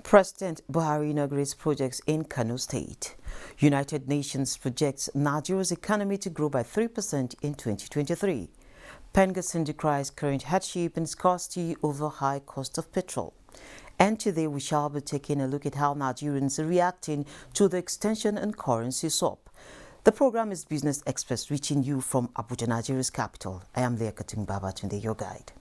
President Buhari inaugurates projects in Kano State. United Nations projects Nigeria's economy to grow by 3% in 2023. Pengasson decries current hardship and scarcity over high cost of petrol. And today we shall be taking a look at how Nigerians are reacting to the extension and currency swap. The program is Business Express, reaching you from Abuja, Nigeria's capital. I am Leah Katung Babatunde, your guide.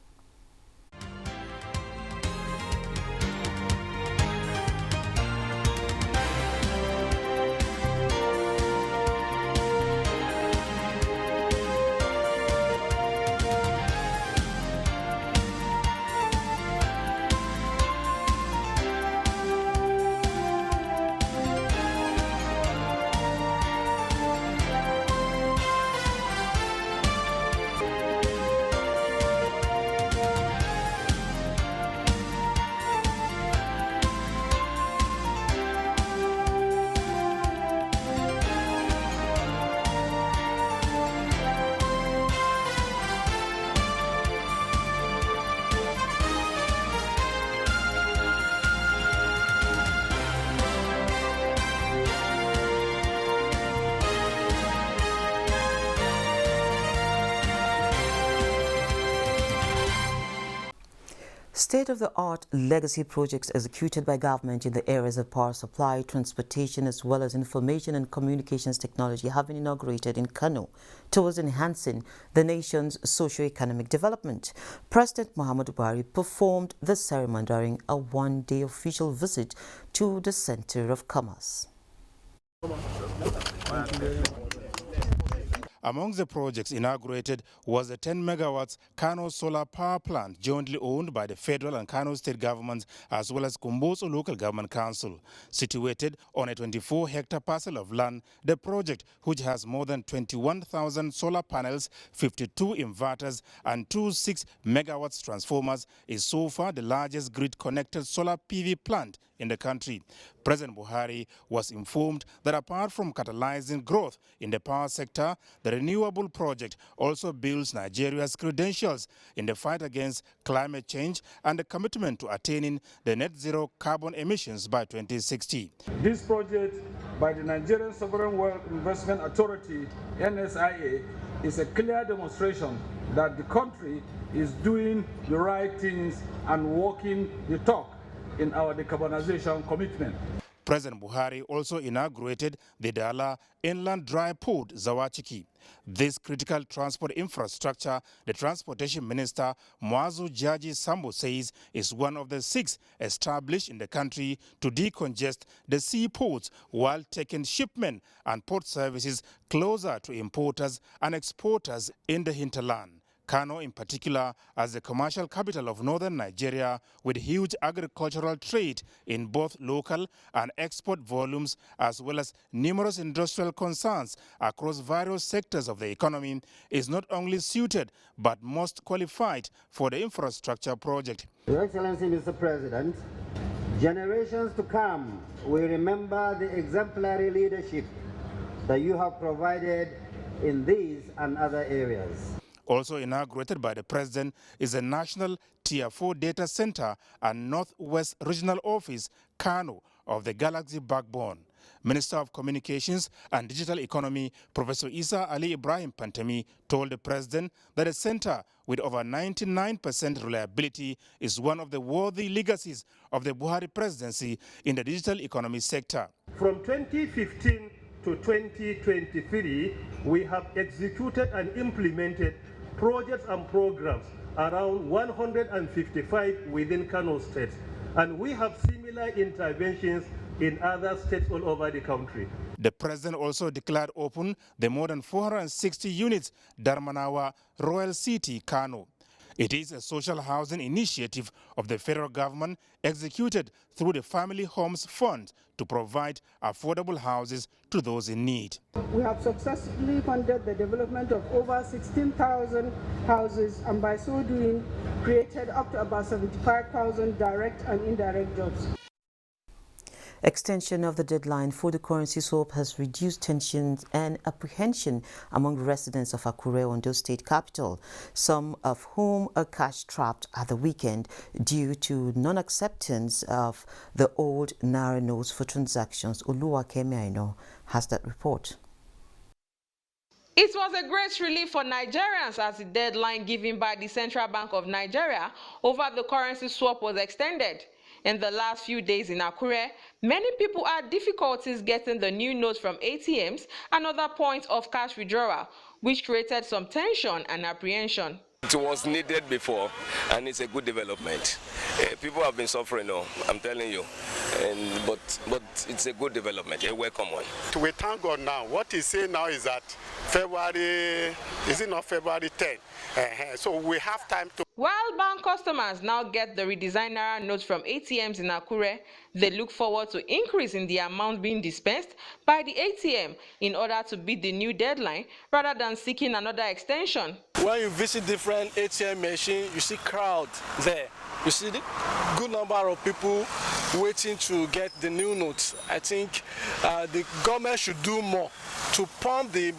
State-of-the-art legacy projects executed by government in the areas of power supply, transportation, as well as information and communications technology have been inaugurated in Kano towards enhancing the nation's socio-economic development. President Muhammadu Buhari performed the ceremony during a one-day official visit to the Center of Commerce. Among the projects inaugurated was the 10 megawatts Kano solar power plant jointly owned by the federal and Kano state governments as well as Kumboso local government council. Situated on a 24-hectare parcel of land, the project, which has more than 21,000 solar panels, 52 inverters and 2 6-megawatts transformers, is so far the largest grid-connected solar PV plant in the country. President Buhari was informed that apart from catalyzing growth in the power sector, the renewable project also builds Nigeria's credentials in the fight against climate change and the commitment to attaining the net zero carbon emissions by 2060. This project by the Nigerian Sovereign Wealth Investment Authority, NSIA, is a clear demonstration that the country is doing the right things and walking the talk in our decarbonization commitment. President Buhari also inaugurated the Dala Inland Dry Port, Zawachiki. This critical transport infrastructure, the Transportation Minister, Muazu Jaji Sambo, says is one of the 6 established in the country to decongest the seaports while taking shipment and port services closer to importers and exporters in the hinterland. Kano, in particular, as the commercial capital of northern Nigeria, with huge agricultural trade in both local and export volumes, as well as numerous industrial concerns across various sectors of the economy, is not only suited but most qualified for the infrastructure project. Your Excellency, Mr. President, generations to come will remember the exemplary leadership that you have provided in these and other areas. Also inaugurated by the President is a National Tier 4 Data Center and Northwest Regional Office, Kano, of the Galaxy Backbone. Minister of Communications and Digital Economy, Professor Isa Ali Ibrahim Pantami, told the President that a center with over 99% reliability is one of the worthy legacies of the Buhari presidency in the digital economy sector. From 2015 to 2023, we have executed and implemented projects and programs around 155 within Kano State, and we have similar interventions in other states all over the country. The President also declared open the more than 460 units Darmanawa Royal City, Kano. It is a social housing initiative of the federal government executed through the Family Homes Fund to provide affordable houses to those in need. We have successfully funded the development of over 16,000 houses, and by so doing created up to about 75,000 direct and indirect jobs. Extension of the deadline for the currency swap has reduced tensions and apprehension among residents of Akure, Ondo State capital, some of whom are cash-strapped at the weekend due to non-acceptance of the old Naira notes for transactions. Oluwakemi Aino has that report. It was a great relief for Nigerians as the deadline given by the Central Bank of Nigeria over the currency swap was extended. In the last few days in Akure, many people had difficulties getting the new notes from ATMs and other points of cash withdrawal, which created some tension and apprehension. It was needed before, and it's a good development. People have been suffering, I'm telling you, but it's a good development, a welcome one. We thank God now. What he's saying now is that February, is it not February 10? So we have time to. While bank customers now get the redesigned Naira notes from ATMs in Akure, they look forward to increasing the amount being dispensed by the ATM in order to beat the new deadline rather than seeking another extension. When you visit different ATM machines, you see crowd there. You see the good number of people waiting to get the new notes. I think the government should do more to pump the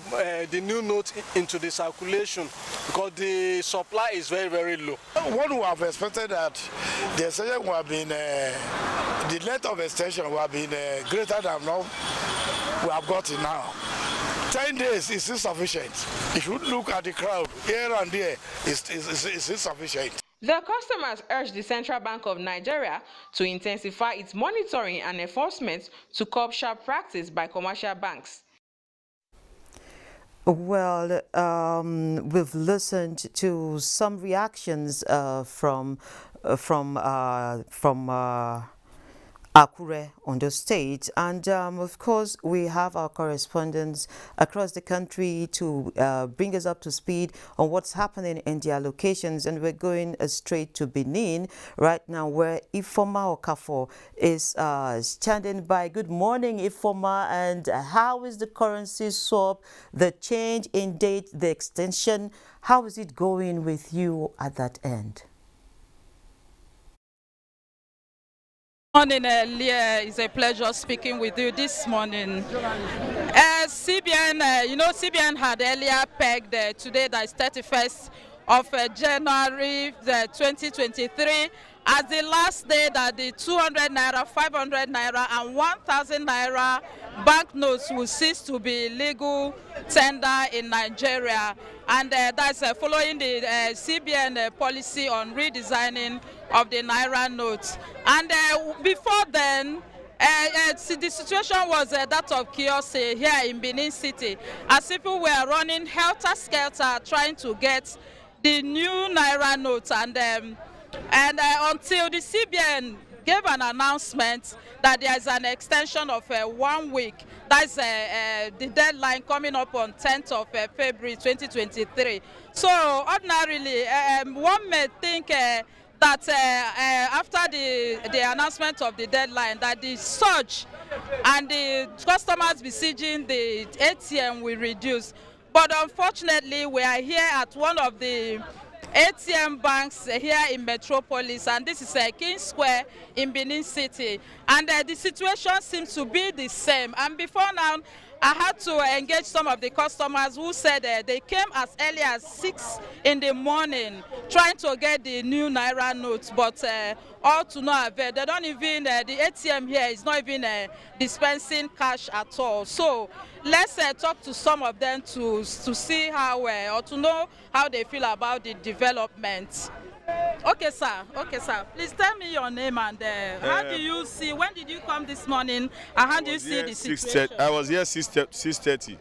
new note into the circulation because the supply is very, very low. One who have expected that the extension would have been, the length of extension would have been greater than now we have got it now. 10 days is insufficient. If you look at the crowd here and there, it's insufficient. The customers urged the Central Bank of Nigeria to intensify its monitoring and enforcement to curb sharp practice by commercial banks. Well, we've listened to some reactions from Akure, Ondo State, and of course we have our correspondents across the country to bring us up to speed on what's happening in their locations, and we're going straight to Benin right now where Ifoma Okafor is standing by. Good morning, Ifoma, and how is the currency swap, the change in date, the extension, how is it going with you at that end? Morning, Leah. It's a pleasure speaking with you this morning. CBN, CBN had earlier pegged today, that is 31st of January 2023, as the last day that the 200 naira, 500 naira, and 1,000 naira banknotes will cease to be legal tender in Nigeria. And that's following the CBN policy on redesigning of the Naira notes. And before then, the situation was that of chaos here in Benin City, as people were running helter-skelter trying to get the new Naira notes. And until the CBN gave an announcement that there is an extension of 1 week. That's the deadline coming up on 10th of February 2023. So ordinarily, one may think that after the announcement of the deadline, that the surge and the customers besieging the ATM will reduce. But unfortunately, we are here at one of the ATM banks here in Metropolis, and this is King Square in Benin City, and the situation seems to be the same. And before now, I had to engage some of the customers who said they came as early as 6 in the morning trying to get the new Naira notes, but all to no avail. They don't even, the ATM here is not even dispensing cash at all. So let's talk to some of them to see how, or to know how they feel about the development. Okay, sir. Okay, sir. Please tell me your name and how do you see, when did you come this morning, and how do you see the situation? I was here 6:30.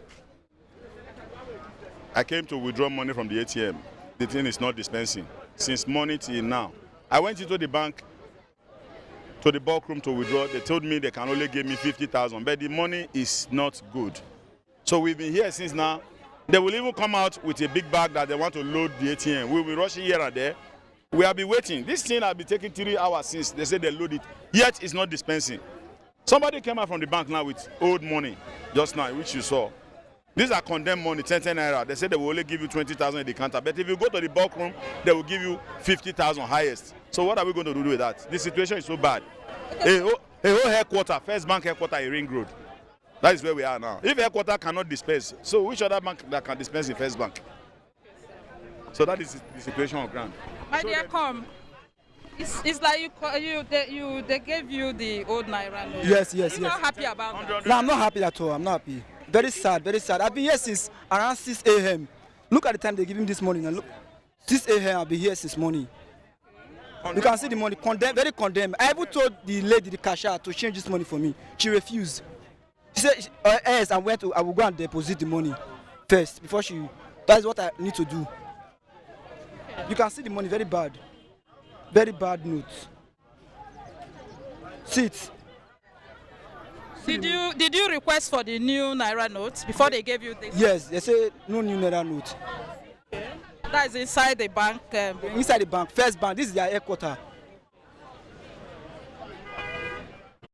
I came to withdraw money from the ATM. The thing is not dispensing since morning till now. I went into the bank, to the bulk room to withdraw. They told me they can only give me 50,000, but the money is not good. So we've been here since now. They will even come out with a big bag that they want to load the ATM. We'll be rushing here and there. We have been waiting. This thing has been taking 3 hours since they said they load it, yet it's not dispensing. Somebody came out from the bank now with old money just now, which you saw. These are condemned money, 10 naira. They said they will only give you 20,000 in the counter, but if you go to the bulk room, they will give you 50,000 highest. So what are we going to do with that? The situation is so bad. A whole headquarter, First Bank headquarter in Ring Road. That is where we are now. If headquarter cannot dispense, so which other bank that can dispense in First Bank? So that is the situation on ground. My dear, come. It's like they gave you the old Naira note. Yes. You're not happy about that? No, I'm not happy at all. I'm not happy. Very sad, very sad. I've been here since around 6 a.m. Look at the time they give him this morning. And look, 6 a.m. I've been here since morning. You can see the money, condemned, very condemned. I even told the lady, the cashier, to change this money for me. She refused. She said, yes, I will go and deposit the money first before she. That is what I need to do. You can see the money, very bad. Very bad notes. See it. Did you request for the new Naira notes before they gave you this? Yes, they say no new Naira note. That is inside the bank. Inside the bank, First Bank. This is their headquarters.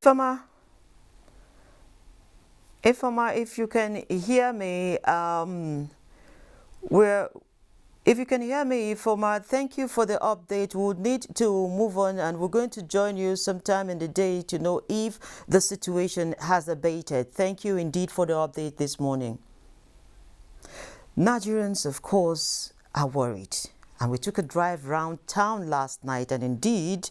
Ifama, if you can hear me, if you can hear me, Ifama, thank you for the update. We would need to move on, and we're going to join you sometime in the day to know if the situation has abated. Thank you indeed for the update this morning. Nigerians, of course, are worried, and we took a drive around town last night, and indeed,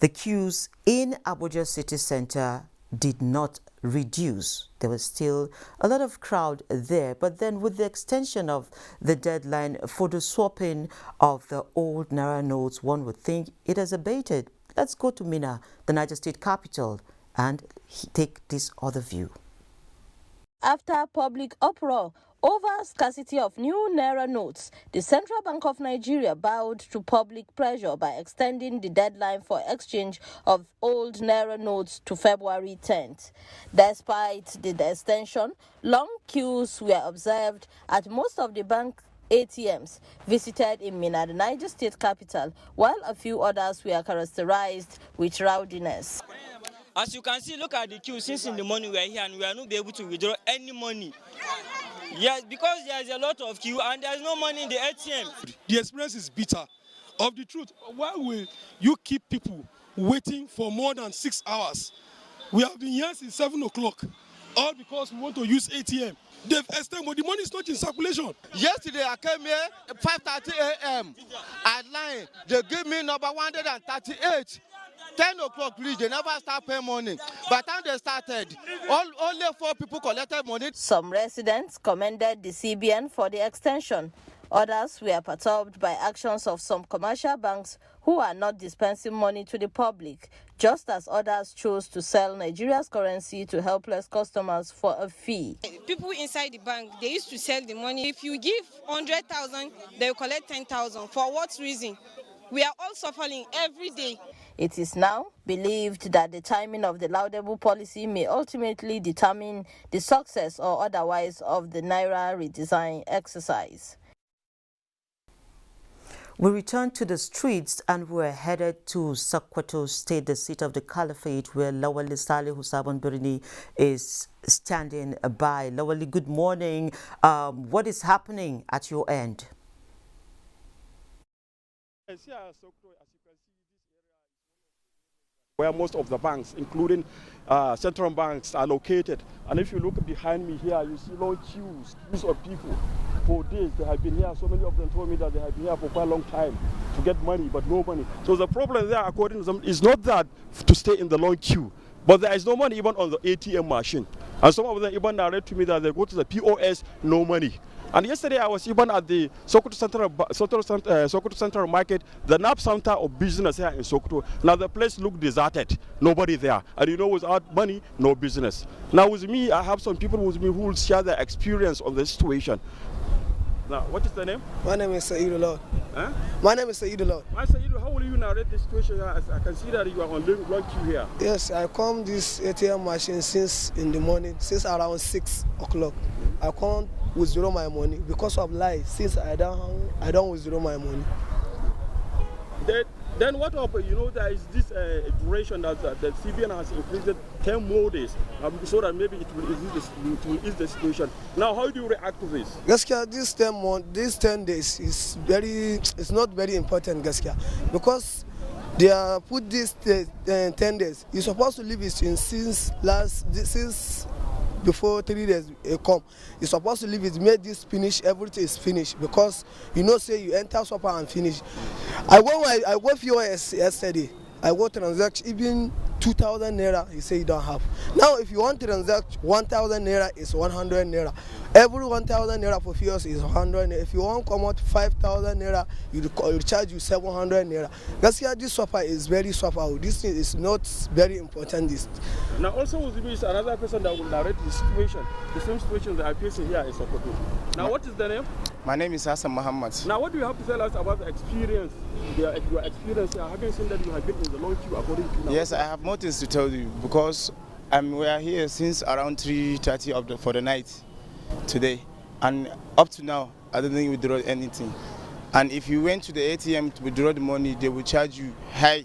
the queues in Abuja city center did not reduce. There was still a lot of crowd there, but then with the extension of the deadline for the swapping of the old Naira notes, one would think it has abated. Let's go to Minna, the Niger State capital, and take this other view. After public uproar over scarcity of new Naira notes, the Central Bank of Nigeria bowed to public pressure by extending the deadline for exchange of old Naira notes to February 10th. Despite the extension, long queues were observed at most of the bank ATMs visited in Minna, the Niger State capital, while a few others were characterized with rowdiness. As you can see, look at the queue. Since in the morning we are here and we are not able to withdraw any money. Yes, because there is a lot of queue and there is no money in the ATM. The experience is bitter. Of the truth, why will you keep people waiting for more than 6 hours? We have been here since 7 o'clock, all because we want to use ATM. They've extended, but the money is not in circulation. Yesterday I came here at 5:30 a.m. at 9. They gave me number 138. 10 o'clock, please, they never start paying money. By the time they started, only 4 people collected money. Some residents commended the CBN for the extension. Others were perturbed by actions of some commercial banks who are not dispensing money to the public, just as others chose to sell Nigeria's currency to helpless customers for a fee. People inside the bank, they used to sell the money. If you give 100,000, they will collect 10,000. For what reason? We are all suffering every day. It is now believed that the timing of the laudable policy may ultimately determine the success or otherwise of the Naira redesign exercise. We returned to the streets and we're headed to Sokoto State, the seat of the Caliphate, where Lawali Saleh Husabon Birni is standing by. Lawali, good morning. What is happening at your end? Where most of the banks, including central banks, are located. And if you look behind me here, you see long queues of people. For days, they have been here. So many of them told me that they have been here for quite a long time to get money, but no money. So the problem there, according to them, is not that to stay in the long queue, but there is no money even on the ATM machine. And some of them even narrate to me that they go to the POS, no money. And yesterday I was even at the Sokoto Central Market, the NAP center of business here in Sokoto. Now the place looked deserted, nobody there. And you know, without money, no business. Now with me, I have some people with me who will share their experience of the situation. Now, what is the name? My name is Saeed Lord. Huh? My name is Saeed Lord. Saeed, how will you narrate the situation here? As I can see that you are on long queue here. Yes, I come this ATM machine since in the morning, since around 6 o'clock. I can't withdraw my money because of lies. Since I don't withdraw my money. Then what about, you know, there is this duration that the CBN has increased 10 more days so that maybe it will ease the situation. Now, how do you react to this? Gaskiya, these 10 days is not very important, Gaskiya, because They are put this 10 days. You're supposed to leave it since before 3 days come. You're supposed to leave it, make this finish, everything is finished, because you know say you enter swapper and finish. I went POS yesterday. I go transact even 2,000 naira, he say you don't have. Now if you want to transact 1,000 naira, it's 100 naira. Every 1,000 naira for POS is 100 naira. If you want to come out 5,000 naira, you charge you 700 naira. That's why this swapper is very swapper. This thing is not very important. This. Now also is another person that will narrate the situation, the same situation that I facing here in Sokoto. Now what is the name? My name is Hassan Muhammad. Now what do you have to tell us about the experience, your experience here? Having seen that you have been in the long queue according to now? Yes, I have more things to tell you, because we are here since around 3:30 for the night today, and up to now I don't think we withdraw anything. And if you went to the ATM to withdraw the money, they will charge you high,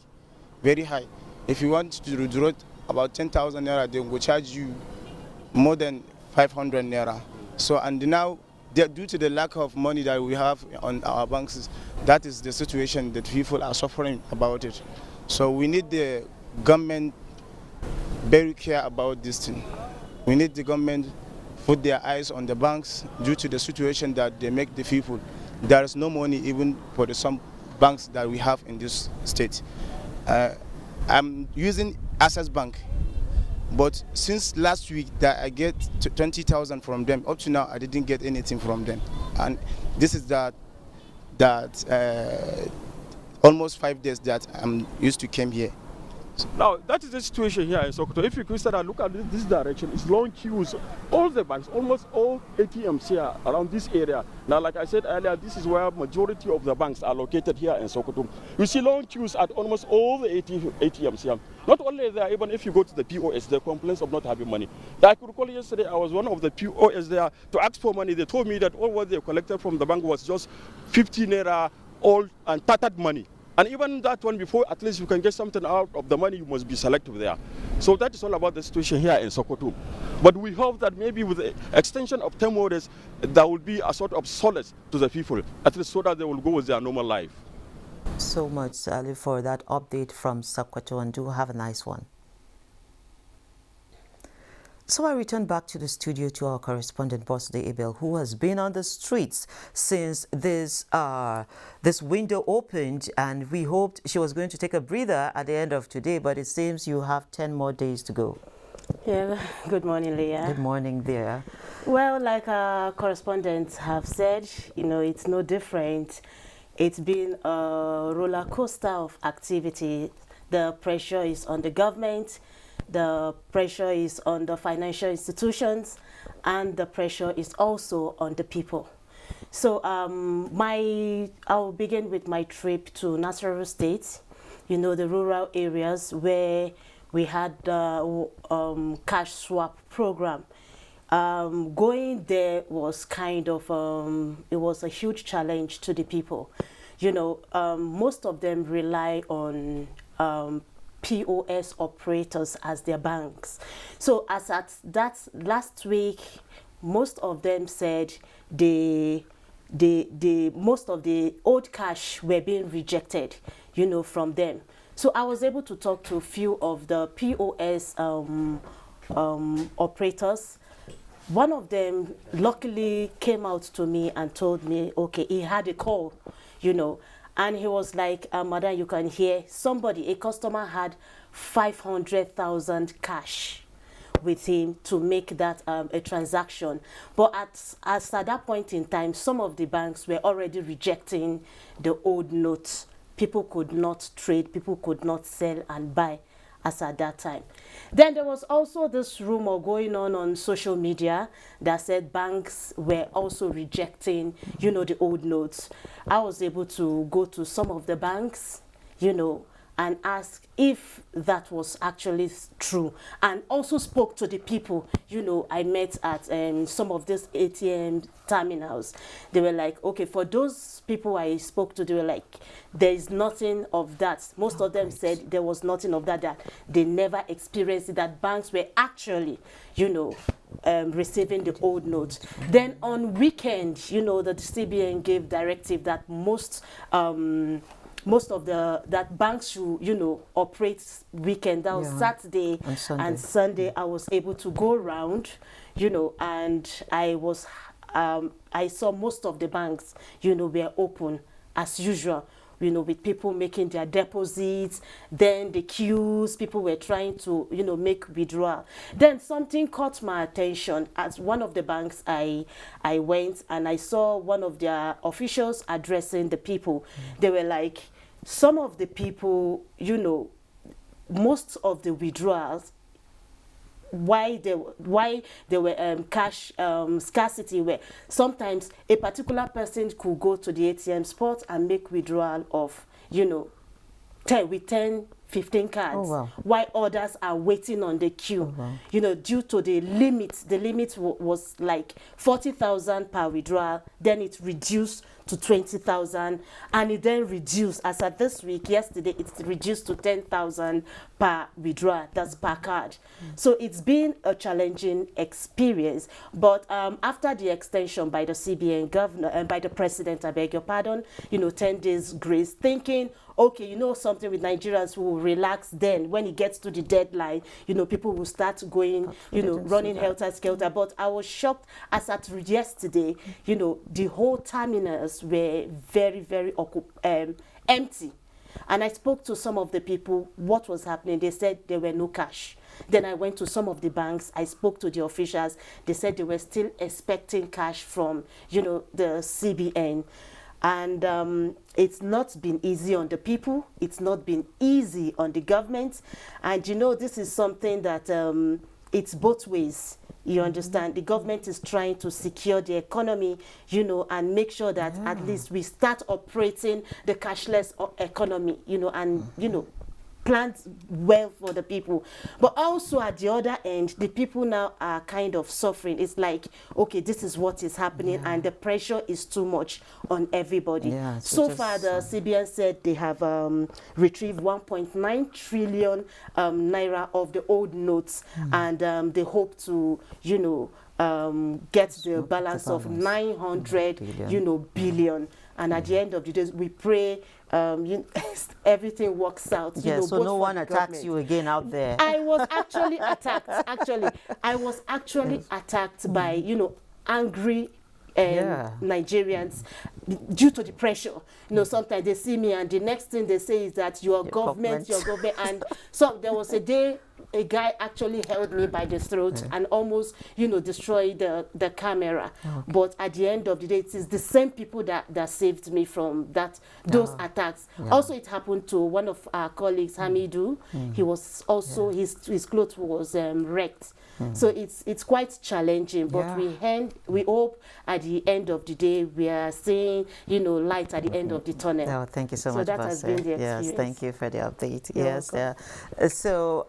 very high. If you want to withdraw about 10,000 naira, they will charge you more than 500 naira. So, and now, due to the lack of money that we have on our banks, that is the situation that people are suffering about it. So we need the government very care about this thing. We need the government put their eyes on the banks due to the situation that they make the people. There is no money even for some banks that we have in this state. I'm using Access Bank, but since last week that I get 20,000 from them, up to now I didn't get anything from them. And this is that almost 5 days that I'm used to come here. Now, that is the situation here in Sokoto. If you could start look at this direction, it's long queues. All the banks, almost all ATMs here around this area. Now, like I said earlier, this is where majority of the banks are located here in Sokoto. You see long queues at almost all the ATMs here. Not only there, even if you go to the POS, the complaints of not having money. I could recall yesterday, I was one of the POS there to ask for money. They told me that all what they collected from the bank was just 50 naira, all and tattered money. And even that one, before at least you can get something out of the money, you must be selective there. So that is all about the situation here in Sokoto. But we hope that maybe with the extension of 10 more days, there will be a sort of solace to the people, at least so that they will go with their normal life. So much, Sally, for that update from Sokoto, and do have a nice one. So I return back to the studio to our correspondent, Bosley Abel, who has been on the streets since this window opened, and we hoped she was going to take a breather at the end of today, but it seems you have 10 more days to go. Yeah, good morning, Leah. Good morning there. Well, like our correspondents have said, you know, it's no different. It's been a roller coaster of activity. The pressure is on the government, the pressure is on the financial institutions, and the pressure is also on the people. So I'll begin with my trip to Nasarawa State, you know, the rural areas where we had the cash swap program. Going there was kind of, it was a huge challenge to the people. You know, most of them rely on POS operators as their banks. So as at that last week, most of them said most of the old cash were being rejected, you know, from them. So I was able to talk to a few of the POS operators. One of them luckily came out to me and told me, okay, he had a call, you know, and he was like, Madam, you can hear somebody, a customer had 500,000 cash with him to make that a transaction. But at that point in time, some of the banks were already rejecting the old notes. People could not trade, people could not sell and buy as at that time. Then there was also this rumor going on social media that said banks were also rejecting, you know, the old notes. I was able to go to some of the banks, you know, and ask if that was actually true, and also spoke to the people, you know, I met at some of these ATM terminals. They were like, okay, for those people I spoke to, they were like, there is nothing of that. Most of them said there was nothing of that, that they never experienced it, that banks were actually, you know, receiving the old notes. Then on weekend, you know, the CBN gave directive that most most of that banks should, operate weekend. That was Saturday and Sunday. I was able to go around, and I saw most of the banks, were open as usual. With people making their deposits, then the queues, people were trying to, make withdrawal. Then something caught my attention. At one of the banks I went and I saw one of their officials addressing the people. They were like, some of the people, most of the withdrawals, why there were cash scarcity, where sometimes a particular person could go to the ATM spot and make withdrawal of 10, 15 cards, while others are waiting on the queue. Due to the limit was like 40,000 per withdrawal, then it reduced to 20,000, and it then reduced, as at this week, yesterday, it's reduced to 10,000 per withdrawal, that's per card. So it's been a challenging experience, but after the extension by the CBN governor and by the president, I beg your pardon, 10 days grace, thinking, okay, something with Nigerians who will relax then when it gets to the deadline, people will start going, running helter-skelter. But I was shocked as at yesterday, the whole terminals were very, very empty. And I spoke to some of the people, what was happening. They said there were no cash. Then I went to some of the banks. I spoke to the officials. They said they were still expecting cash from, the CBN. And it's not been easy on the people. It's not been easy on the government. And this is something that it's both ways. You understand? The government is trying to secure the economy, and make sure that at least we start operating the cashless economy, and, plans well for the people. But also at the other end, the people now are kind of suffering. It's like, okay, this is what is happening, and the pressure is too much on everybody. So far, the CBN said they have retrieved 1.9 trillion naira of the old notes, and they hope to, get the balance of 900, billion. And at the end of the day, we pray everything works out. So no one attacks you again out there. I was actually attacked. I was actually attacked by, angry Nigerians due to the pressure. Sometimes they see me and the next thing they say is that your government. And so there was a day a guy actually held me by the throat and almost, destroyed the camera. But at the end of the day, it is the same people that saved me from those attacks. Also, it happened to one of our colleagues, Hamidu. He was also, his clothes was wrecked. So it's quite challenging, but we hope at the end of the day we are seeing, light at the end of the tunnel. Oh, thank you so much, that has been the experience. Yes, thank you for the update. So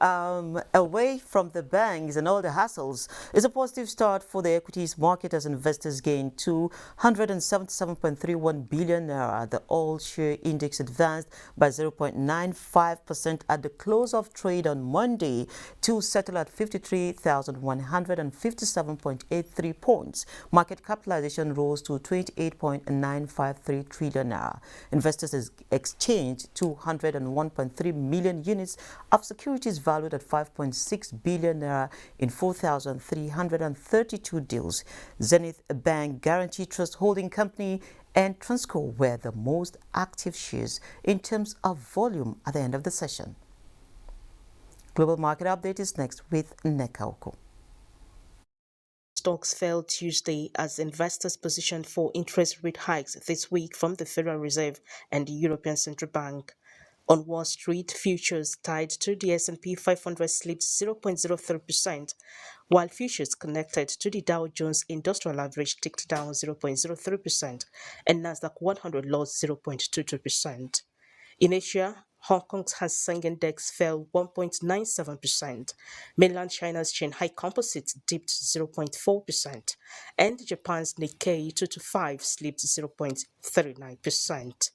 away from the banks and all the hassles, it's a positive start for the equities market as investors gain 277.31 billion naira. The all-share index advanced by 0.95% at the close of trade on Monday to settle at 53,157.83 points. Market capitalization rose to 28.953 trillion naira. Investors exchanged 201.3 million units of securities valued at 5.6 billion naira in 4,332 deals. Zenith Bank Guarantee Trust Holding Company and Transco were the most active shares in terms of volume at the end of the session. Global Market Update is next with Neka Oko. Stocks fell Tuesday as investors positioned for interest rate hikes this week from the Federal Reserve and the European Central Bank. On Wall Street, futures tied to the S&P 500 slipped 0.03%, while futures connected to the Dow Jones Industrial Average ticked down 0.03% and Nasdaq 100 lost 0.22%. In Asia, Hong Kong's Hang Seng Index fell 1.97%. Mainland China's Shanghai Composite dipped 0.4%, and Japan's Nikkei 225 slipped 0.39%.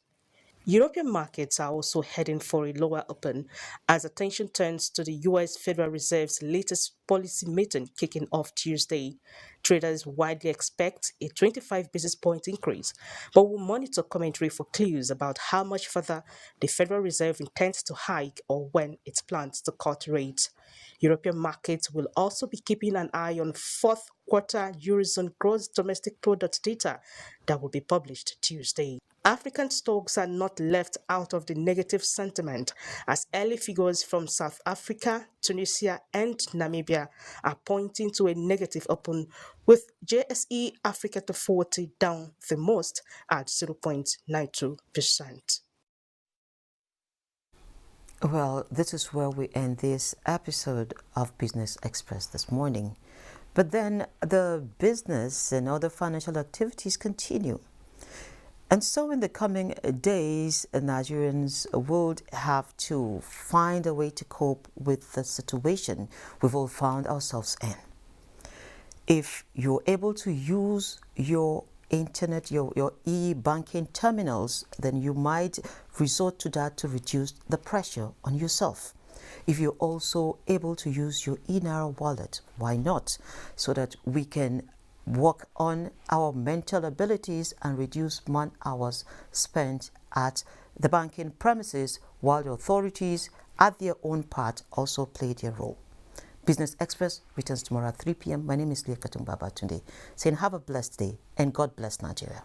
European markets are also heading for a lower open as attention turns to the U.S. Federal Reserve's latest policy meeting kicking off Tuesday. Traders widely expect a 25 basis point increase, but will monitor commentary for clues about how much further the Federal Reserve intends to hike or when it plans to cut rates. European markets will also be keeping an eye on fourth quarter Eurozone gross domestic product data that will be published Tuesday. African stocks are not left out of the negative sentiment as early figures from South Africa, Tunisia and Namibia are pointing to a negative open, with JSE Africa to 40 down the most at 0.92%. Well, this is where we end this episode of Business Express this morning. But then the business and other financial activities continue. And so in the coming days, Nigerians would have to find a way to cope with the situation we've all found ourselves in. If you're able to use your internet, your e-banking terminals, then you might resort to that to reduce the pressure on yourself. If you're also able to use your eNaira wallet, why not? So that we can work on our mental abilities and reduce man hours spent at the banking premises, while the authorities at their own part also play their role. Business Express returns tomorrow at 3 p.m. My name is Leah Katumba Batunde, saying have a blessed day and God bless Nigeria.